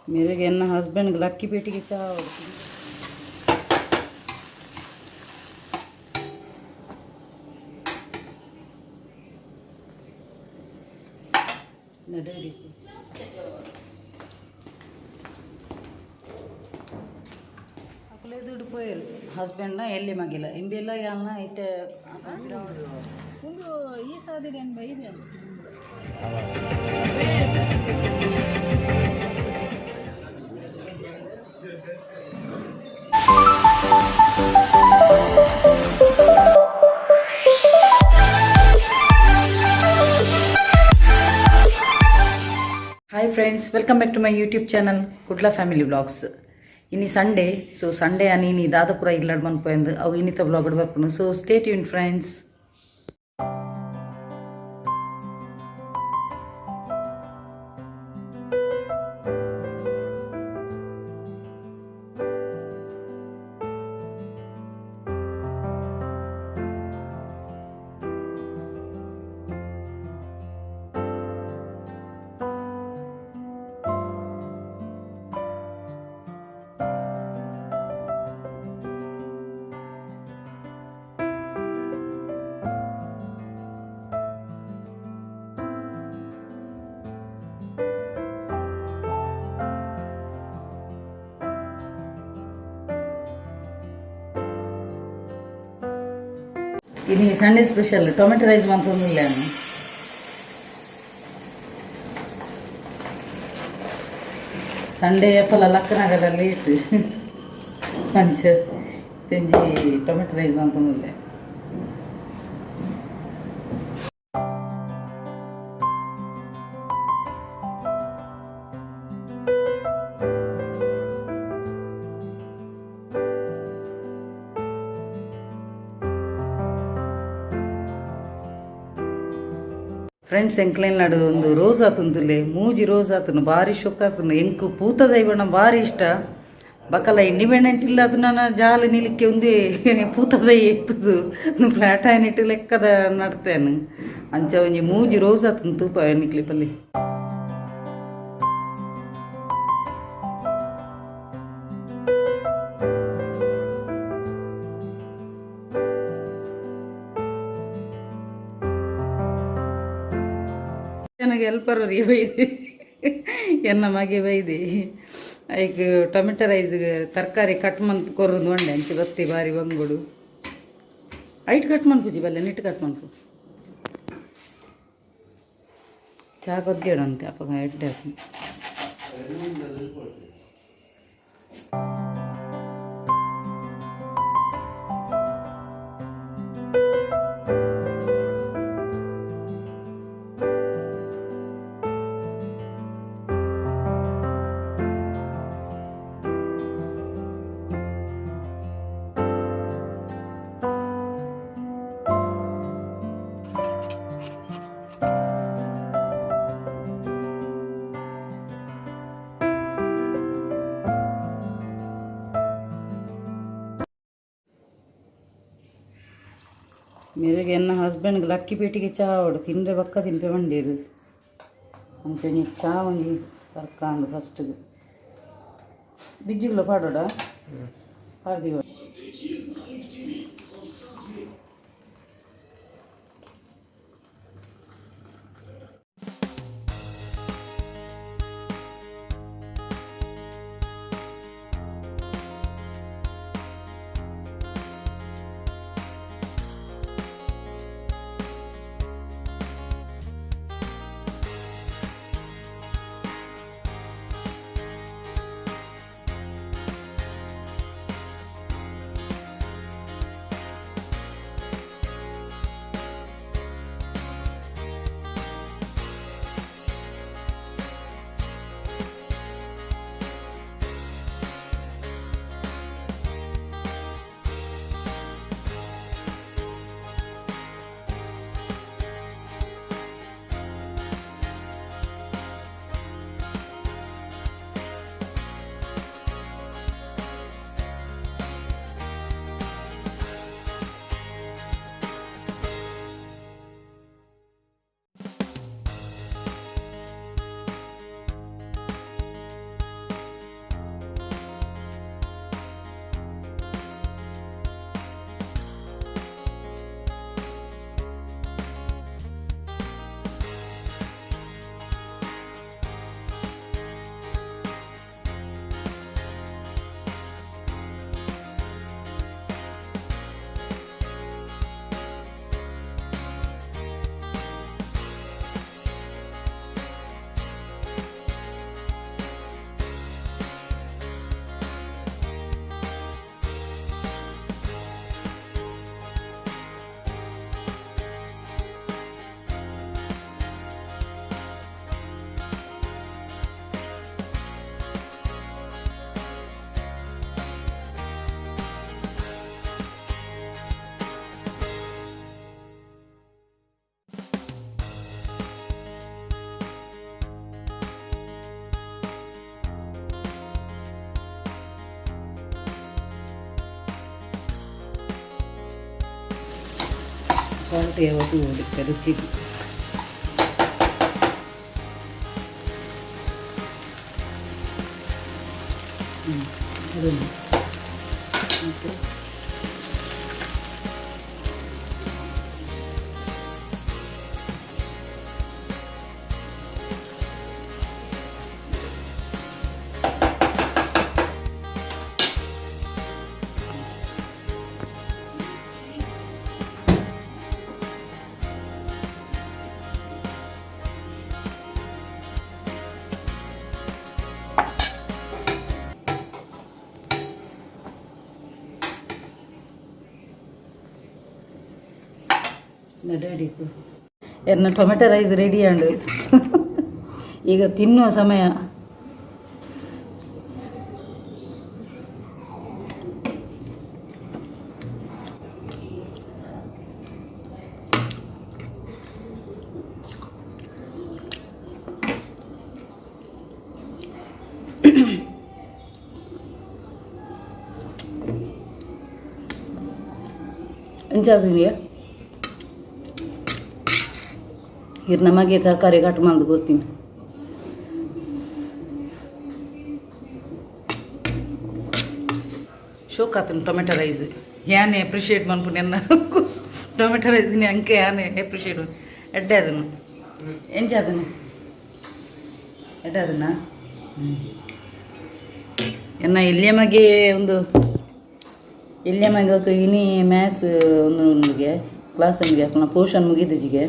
मेरे ना हस्बैंड लक्की पेटी की चाह होती ಅಕಲೆ ದುಡ್ಡು ಪೋಯರು ಹಸ್ಬೆಂಡ್ನ ಎಲ್ಲಿ ಮಗಿಲ್ಲ ಹಿಂದೆಲ್ಲ ಯಾನ ಐತೆ ಒಂದು ಈ ಸಾದಿಗೆ ಏನು ಬೈದೆ hi friends, welcome back to my YouTube channel Kudla family vlogs. ಇನ್ನು ಸಂಡೇ, ಸೊ ಸಂಡೇ ನೀನು ದಾದಾಪುರ ಇಲ್ಲಾಡ್ ಮನ್ಪೋಯಂದು ಅವು ಇನ್ನಿತ ವ್ಲಾಗ್ ಬರ್ಪುನು. So stay tuned friends. ini Sunday special tomato rice mantunilla Sunday appala lakkanaga late lunch tenji tomato rice mantunilla friends ಎಂಕ್ಲೈನ್ ನಾಡು ಒಂದು ರೋಸ್ ಆತುಂದುಲೆ ಮೂಜಿ ರೋಸ್ ಆತನು ಭಾರಿ ಶೊಕ್ಕ ಆತನು ಎಂಕು ಪೂತ ದೈವಣ ಭಾರಿ ಇಷ್ಟ ಬಕಲ ಇಂಡಿಪೆಂಡೆಂಟ್ ಇಲ್ಲ ಅದು ನಾನು ಜಾಲಿ ನಿಲಿಕ್ಕೆ ಒಂದೇ ಪೂತ ದೈ ಎತ್ತದು ಫ್ಲಾಟ್ ಆಯ್ನಿಟ್ಟು ಲೆಕ್ಕದ ನಡ್ತೇನು ಅಂಚ ಒಂಜಿ ಮೂಜಿ ರೋಸ್ ಆತನು ತೂಪ ನಿಕ್ಲಿಪಲ್ಲಿ ನನಗೆ ಹೆಲ್ಪರ್ ರೀ ಬೈದೆ ಎನ್ನ ಮಗೆ ಬೈದೆ ಈಗ ಟೊಮೆಟೊ ರೈಸ್ಗೆ ತರಕಾರಿ ಕಟ್ ಮಂತ್ ಕೊರೋದು ಒಂಡೆ ಅಂಚೆ ಬತ್ತಿ ಬಾರಿ ಬಂಗುಡು ಐಟ್ ಕಟ್ ಮನ್ಪುಜಿ ಬಲ್ಲೆ ನಿಟ್ಟು ಕಟ್ ಮನ್ಪು ಚಾ ಕೊದ್ದೇಡಂತೆ ಅಪ್ಪ ಎಡ್ಡೆ ಮೇರೆಗೆ ಎನ್ನ ಹಸ್ಬೆಂಡ್ಗೆ ಲಕ್ಕಿ ಪೇಟಿಗೆ ಚಹಾ ಹೊಡು ತಿಂದರೆ ಬಕ್ಕ ತಿಂಪೆ ಬಂಡೇದು ಅಂಚೆ ಚಹಾ ಒಂಜಿ ಕರ್ಕ ಅಂದು ಫಸ್ಟ್ಗೆ ಬಿಜ್ಜಿಗ್ಲ ಪಾಡೋಡ ಪಾಡ್ದಿ ಸಾಲ್ಟ್ ಯಾವತ್ತೂ ಓಡುತ್ತೆ ರುಚಿಗೆ. ಅದನ್ನು ಮತ್ತು ರೆಡಿ ಎನ್ನ ಟೊಮೆಟೊ ರೈಸ್ ರೆಡಿ ಆಂಡು ಈಗ ತಿನ್ನುವ ಸಮಯ. ಎಂಚಾದಿದೆಯಾ ಇದು ನಮಗೆ ತರಕಾರಿ ಕಟ್ ಮಾಡಿ ಕೊಡ್ತೀನಿ. ಶೋಕ್ ಆತನು ಟೊಮೆಟೊ ರೈಸ್ ಯಾನೇ ಅಪ್ರಿಷಿಯೇಟ್ ಮಾಡ್ಕೊಂಡು ಎನ್ನ ಟೊಮೆಟೊ ರೈಸ್ನಿ ಅಂಕೆ ಯಾನೇ ಅಪ್ರಿಷಿಯೇಟ್ ಎಡ್ಡೆ ಅದನ್ನು ಎಂಚ ಅದನ್ನು ಎಡ್ಡೆ ಅದನ್ನು ಎನ್ನ ಇಲ್ಲಿಯಮಗೆ ಒಂದು ಇಲ್ಲಿಯಮಗೆ ಇನಿ ಮ್ಯಾಥ್ಸ್ ಒಂದಿಗೆ ಕ್ಲಾಸ್ ನಮಗೆ ಹಾಕೋಣ ಪೋಷನ್ ಮುಗಿದಿಜಿಗೆ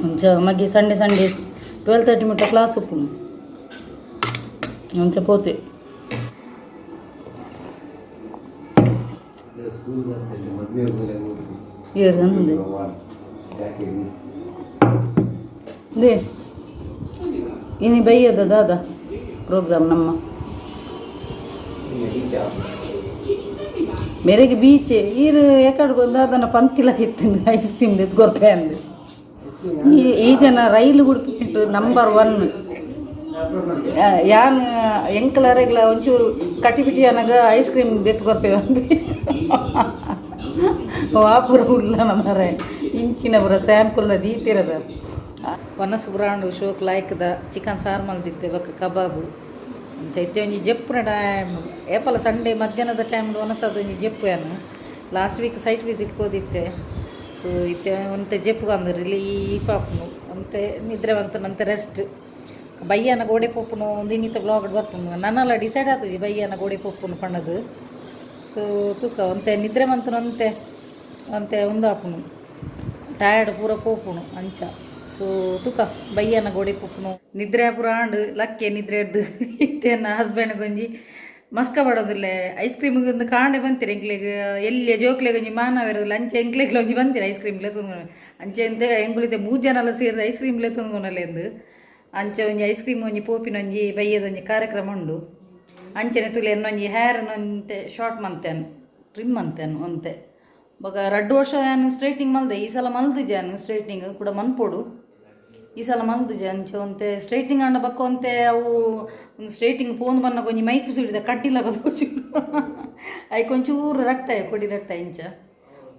ಒಂಚ ಮಗ್ಗೆ ಸಂಡೇ 12:30 ಮುಟ್ಟ ಕ್ಲಾಸ್ ಉಪ್ಪು ಒಂಚ ಪೋತೆ ಇನಿ ಬೈಯದ ದಾದ ಪ್ರೋಗ್ರಾಮ್ ನಮ್ಮ ಮೇರೆಗೆ ಬೀಚೆ ಈರು ಯಾಕಡೆ ಬಂದು ಅದನ್ನು ಪಂತಿಲಾಗಿತ್ತು ಐಸ್ ಕ್ರೀಮ್ ಗೊರ್ಪೆ ಅಂದು ಈ ಜನ ರೈಲು ಹುಡುಕಿಟ್ಟು ನಂಬರ್ 1 ಯಾನ್ ಎಂಕಲರೆಗ್ಲ ಒಂಚೂರು ಕಟಿಬಿಟಿ ಅನ್ನಾಗ ಐಸ್ ಕ್ರೀಮ್ ದೆತ್ಕೊರ್ತೇವೆ ಅಂದು ವಾಪುರ ಇಲ್ಲ ನಮ್ಮರ ಇಂಚಿನ ಬರ ಸ್ಯಾಂಪಲ್ನ ದೀತಿರದ ಒನಸು ಬ್ರಾಂಡು ಶೋಕ್ ಲಾಯ್ಕದ ಚಿಕನ್ ಸಾರು ಮಲ್ದಿತ್ತೆ ಬಕ್ಕ ಕಬಾಬು ಚೈತ್ಯ ಒಂಜಿ ಜಪ್ಪುನ ಟೈಮ್ ಏಪಲ ಸಂಡೇ ಮಧ್ಯಾಹ್ನದ ಟೈಮ್ ಒನಸದು ಒಂಜಿ ಜಪ್ಪು ಏನು ಲಾಸ್ಟ್ ವೀಕ್ ಸೈಟ್ ವಿಸಿಟ್ ಹೋದಿತ್ತೆ. ಸೊ ಇತ್ತೆ ಒಂತೆ ಜಪ್ಪು ಅಂದ್ರೆ ರಿಲೀಫ್ ಆಪುನು ಒಂತೆ ನಿದ್ರೆ ಬಂತನಂತೆ ರೆಸ್ಟ್ ಬಯ್ಯನ ಗೋಡೆ ಪೊಪ್ಪುನು ಒಂದು ಇನ್ನಿತ ಬ್ಲಾಗ್ ಬರ್ಪುನು ನನ್ನೆಲ್ಲ ಡಿಸೈಡ್ ಆಗ್ತದೆ ಬಯ್ಯನ ಗೋಡೆ ಪೊಪ್ಪುನು ಪಣ್ಣದು. ಸೊ ತೂಕ ಒಂತೆ ನಿದ್ರೆ ಬಂತನು ಅಂತೆ ಒಂತೆ ಒಂದು ಆಪುನು ಟಯರ್ಡ್ ಪೂರ ಪೋಪುನು ಅಂಚ. ಸೊ ತುಕ ಬಯ್ಯನ ಗೋಡೆ ಪೊಪ್ಪುನು ನಿದ್ರೆ ಪೂರ ಆಂಡು ಲಕ್ಕೆ ನಿದ್ರೆ ಹಿಡ್ದು ಇತ್ತೇನ ಹಸ್ಬೆಂಡ್ ಗೊಂಜಿ ಮಸ್ಕ ಪಡೋದಿಲ್ಲ ಐಸ್ ಕ್ರೀಮಿಗೆ ಒಂದು ಕಾಂಡೆ ಬಂತೀರಿ ಎಂಕ್ಲೆಗೆ ಎಲ್ಲಿ ಜೋಕ್ಲೆಗೆ ಒಂಜಿ ಮಾನವಿರೋದಿಲ್ಲ ಅಂಚೆ ಎಂಕ್ಲೆಗ್ಲ ಒಂಜಿ ಬಂತೀರಿ ಐಸ್ ಕ್ರೀಮ್ಲೆ ತುಂದ್ಕೊಂಡು ಅಂಚೆ ಎಂತ ಎಂಗುಳಿತೆ 3 ಜನ ಎಲ್ಲ ಸೇರಿದ ಐಸ್ ಕ್ರೀಮ್ಲೆ ತುಂದ್ಕೊಂಡಲ್ಲ ಎಂದು ಅಂಚೆ ಒಂಜಿ ಐಸ್ ಕ್ರೀಮ್ ಒಂಜಿ ಪೋಪಿನೊಂಜಿ ಬಯ್ಯದೊಂಜಿ ಕಾರ್ಯಕ್ರಮ ಉಂಡು. ಅಂಚೆನೆ ತುಲೆ ಒಂಜಿ ಹೇರ್ನೊಂತೆ ಶಾರ್ಟ್ ಮಂತೇನು ಟ್ರಿಮ್ ಅಂತೇನು ಒಂತೆ ಬೊಕ 2 ವರ್ಷ ಏನು ಸ್ಟ್ರೈಟ್ನಿಂಗ್ ಮಲ್ದೆ ಈ ಸಲ ಮಲ್ದು ಜಾನು ಸ್ಟ್ರೈಟ್ನಿಂಗ್ ಕೂಡ ಮನ್ಪೋಡು ಈ ಸಲ ಮಲ್ದು ಅಂಚೆ ಒಂತೆ ಸ್ಟ್ರೈಟ್ನಿಂಗ್ ಅಂಡ ಬಕ್ಕ ಒಂತೆ ಅವು ಒಂದು ಸ್ಟ್ರೈಟಿಂಗ್ ಪೋಂದು ಬನ್ನ ಕೊಂಚ ಮೈ ಕುಸಿಡಿದ ಕಟ್ಟಿಲಾಗದು ಅಯ್ಯ ಕೊಂಚೂರು ರಟ್ಟ ಕೊಡಿ ರಟ್ಟ ಇಂಚ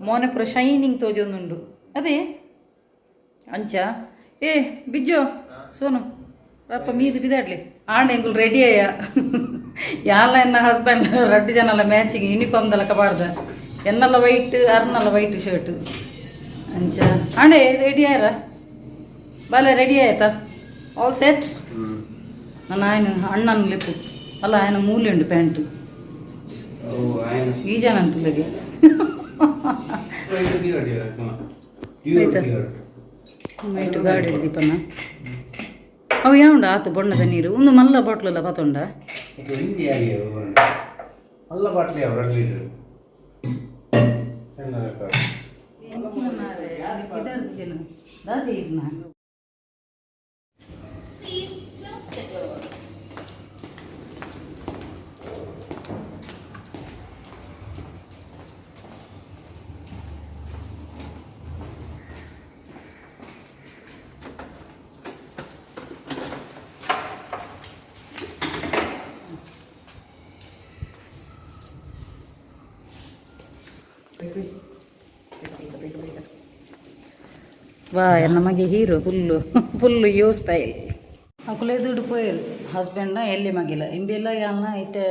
ಮೋನೆ ಪುರ ಶೈನಿಂಗ್ ತೋಜೊಂದುಂಡು ಅದೇ ಅಂಚ ಏ ಬಿಜ್ಜೋ ಸೋನು ಪಾಪ ಮೀದು ಬಿದಾಡ್ಲಿ ಆಂಡೆಂಗುಲ್ ರೆಡಿ ಅಯ್ಯ ಯಾಲ ಎನ್ನ ಹಸ್ಬೆಂಡ್ 2 ಜನ ಎಲ್ಲ ಮ್ಯಾಚಿಗೆ ಯೂನಿಫಾರ್ಮ್ದೆಲ್ಲ ಕಬಾರ್ದ ಎನ್ನೆಲ್ಲ ವೈಟ್ ಅರ್ನೆಲ್ಲ ವೈಟ್ ಶರ್ಟ್ ಅಂಚ ಆಂಡೆ ರೆಡಿ ಆಯ್ರ ಬಾಲೆ ರೆಡಿ ಆಯ್ತಾ ಆಲ್ ಸೆಟ್. ನನ್ನ ఆయన ಅಣ್ಣನ ಲೆಪ್ಪು ಅಲ್ಲ ఆయన ಮೂಲೆ ಉಂಡು ಪ್ಯಾಂಟು ಈ ಜನ ಅಂತುಲೆಗೆ ನೈಟ್ ಗಾಡಿ ದೀಪನ ಅವು ಯಾವುಂಡ ಆತು ಬಣ್ಣದ ನೀರು ಒಂದು ಮಲ್ಲ ಬಾಟ್ಲಲ್ಲ ಪಾತೊಂಡ ಮಲ್ಲ ಬಾಟ್ಲಿ ವಾ ನಮಗೆ ಹೀರೋ ಫುಲ್ಲು ಯೋ ಸ್ಟೈಲ್ ಅಕುಲೆ ದುಡ್ಡು ಪೋಯರು ಹಸ್ಬೆಂಡ್ನ ಎಲ್ಲಿ ಮಗಿಲ್ಲ ಇಂಬೆಲ್ಲ ಯಾನ ಇತ್ತೆ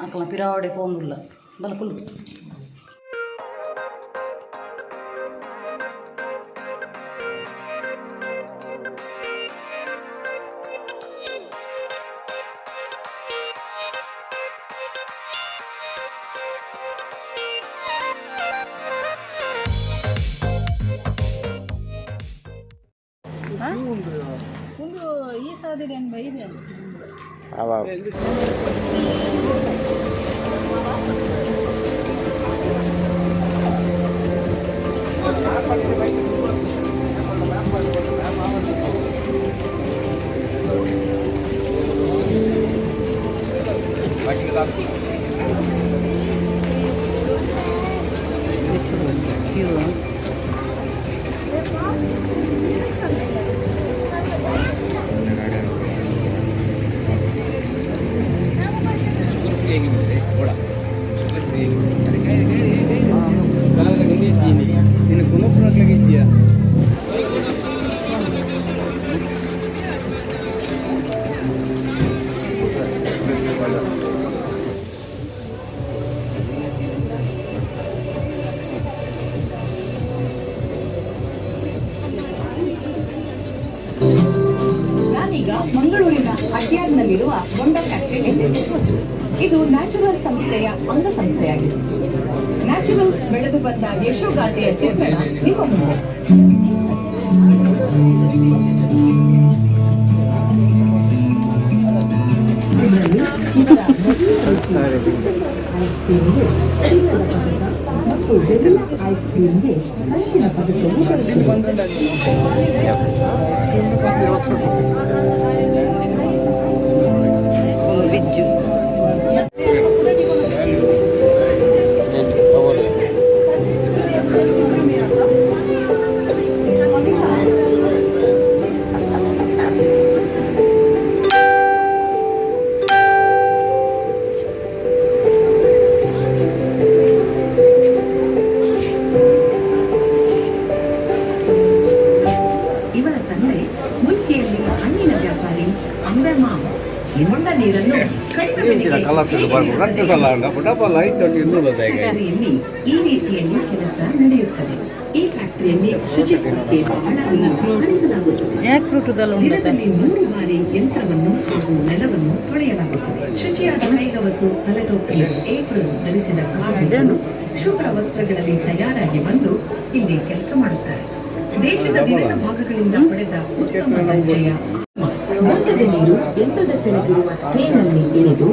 ಅಕಲ ಪಿರಾವಡೆ ಪೋಂದುಲ್ಲ ಬಲಕುಲು ಒಂದು ಈ ಸಾದಿರಿ ಏನು ಬೈದೆ ನಾನೀಗ ಮಂಗಳೂರಿನ ಅಡ್ಯಾರ್ನಲ್ಲಿರುವ ಬೊಂಡ ಫ್ಯಾಕ್ಟರಿ. ಇದು ನ್ಯಾಚುರಲ್ ಸಂಸ್ಥೆಯ ಅಂಗಸಂಸ್ಥೆಯಾಗಿದೆ. ನ್ಯಾಚುರಲ್ಸ್ ಬೆಳೆದು ಬಂದ ಯಶೋಗಾಥೆಯ ಚಿತ್ರಣ ನಿಮ್ಮ ಮುಂದೆ. ಐಸ್ಕ್ರೀಮ್ಗೆ ಹಂಚಿನ ಪದಕವು ಬಿಜ್ಜು ಈ ರೀತಿಯಲ್ಲಿ ಕೆಲಸ ನಡೆಯುತ್ತದೆ. ಈ ಫ್ಯಾಕ್ಟರಿಯಲ್ಲಿ ಶುಚಿತ್ವಕ್ಕೆ ಬಹಳ ದಿನದಲ್ಲಿ 3 ಬಾರಿ ಯಂತ್ರವನ್ನು ಹಾಗೂ ನೆಲವನ್ನು ತೊಳೆಯಲಾಗುತ್ತದೆ. ಶುಚಿಯಾದ ಕೈಗವಸು, ತಲೆಟೋಪಿ, ಏಪ್ರಿಲ್ ಧರಿಸಿದ ಕಾರ್ಮಿಕರು ಶುಭ್ರ ವಸ್ತ್ರಗಳಲ್ಲಿ ತಯಾರಾಗಿ ಬಂದು ಇಲ್ಲಿ ಕೆಲಸ ಮಾಡುತ್ತಾರೆ. ದೇಶದ ವಿವಿಧ ಭಾಗಗಳಿಂದ ಪಡೆದ ಉತ್ತಮ ದರ್ಜೆಯ ಬಂಡದ ನೀರು ಯಂತ್ರದ ಕೆಳಗಿರುವ ಟ್ರೇನಲ್ಲಿ ಇಳಿದು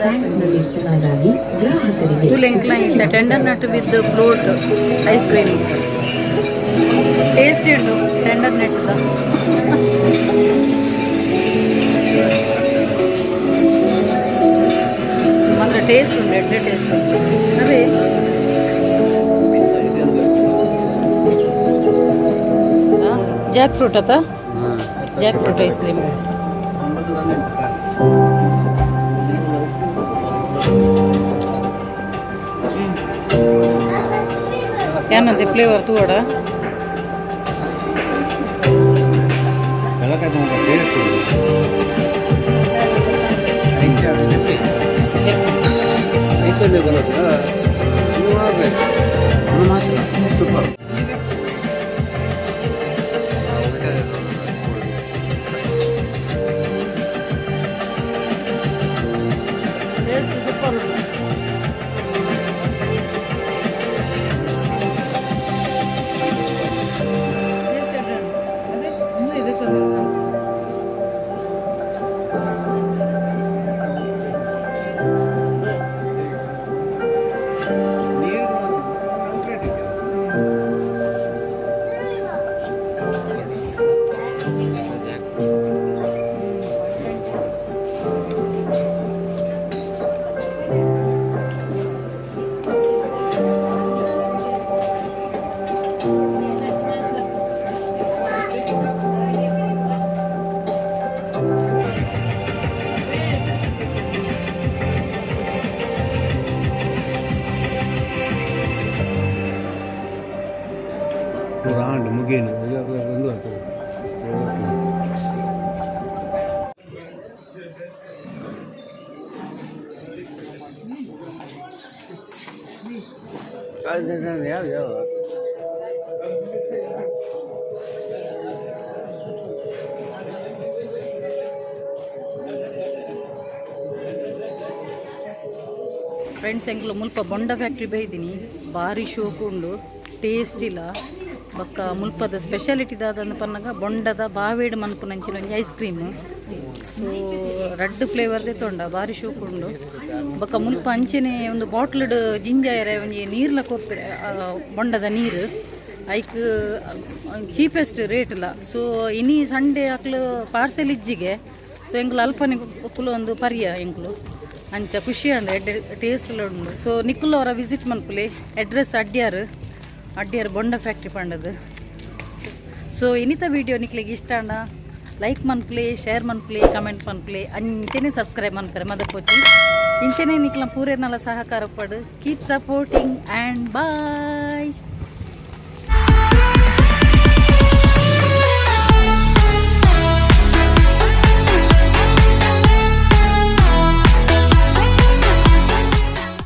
ಟ್ಯಾಂಕ್ನಲ್ಲಿತ್ತಲಾಗಿ ಗ್ರಾಹಕರಿಗೆ tender nut with float ice cream taste ಉಂಟು. ಟೆಂಡರ್ ನೆಟ್ ಮಾತ್ರ ಟೇಸ್ಟ್ ಉಂಟು, ಎಡ್ಡೆ ಟೇಸ್ಟ್ ಉಂಟು. ಅವೇ ಜಾಕ್ ಫ್ರೂಟ್ ಅತ್ತ ಜಾಕ್ ಫ್ರೂಟ್ ಐಸ್ ಕ್ರೀಮ್. ಏನಂತೆ ಫ್ಲೇವರ್ ತೂಡ ಸೂಪರ್. ಆಂಡು ಮುಗೇನು ಒಂದು ಆಗ್ತದೆ. ಯಾವ ಯಾವ ಫ್ರೆಂಡ್ಸ್ ಎಂಕ್ಲು ಮುಲ್ಪ ಬೊಂಡ ಫ್ಯಾಕ್ಟ್ರಿ ಬೈದಿನಿ, ಭಾರಿ ಶೋಕು ಉಂಡು, ಟೇಸ್ಟ್ ಇಲ್ಲ ಬೊಕ್ಕ ಮುಲ್ಪದ ಸ್ಪೆಷಾಲಿಟಿ ದಾದಂದು ಪನ್ನಗ ಬೊಂಡದ ಬಾವೇಡು ಮನ್ಪುನಂಚಿನ ಒಂಜಿ ಐಸ್ ಕ್ರೀಮ್. ಸೊ ರಡ್ಡ್ ಫ್ಲೇವರ್ದೇ ತೊಂಡ ಭಾರಿ ಶೋಕು ಉಂಡು. ಬೊಕ್ಕ ಮುಲ್ಪ ಅಂಚೆನೆ ಒಂದು ಬಾಟ್ಲ್ಡ್ ಜಿಂಜಾಯರೆ ಒಂಜಿ ನೀರ್ಲ ಕೊರ್ಪೆರೆ ಬೊಂಡದ ನೀರು ಐಕ್ ಚೀಪೆಸ್ಟ್ ರೇಟ್ಲ. ಸೊ ಇನಿ ಸಂಡೇ ಅಕ್ಲು ಪಾರ್ಸೆಲ್ ಇಜ್ಜಿಗೆ ಸೊ ಎಂಕ್ಲು ಅಲ್ಪನೆ ಒಕ್ಕಲು ಒಂದು ಪರಿಯ ಎಂಕ್ಲು ಅಂಚ ಖುಷಿ ಅಂಡ ಎಡ್ಡೆ ಟೇಸ್ಟ್ ಉಂಡು. ಸೊ ನಿಕ್ಕುಲು ಅವರ visit ಮನ್ಪುಲೆ address Adyar Bonda factory ಪಂಡದು. ಸೊ ಇನ್ನಿತ ವೀಡಿಯೋ ನಿಕ್ಲಿಗೆ ಇಷ್ಟ ಅಂಡ ಲೈಕ್ ಮನ್ಪುಲೆ, ಶೇರ್ ಮನ್ಪುಲೆ, ಕಮೆಂಟ್ ಮನ್ಪುಲೆ, ಅಂಚೆನೆ ಸಬ್ಸ್ಕ್ರೈಬ್ ಮನ್ಪರೆ ಮದ ಕೋಚಿ ಇಂಚೆನೆ ನಿಕ್ಲ ಪೂರೇನಲ ಸಹಕಾರ ಪಡು. Keep supporting and bye.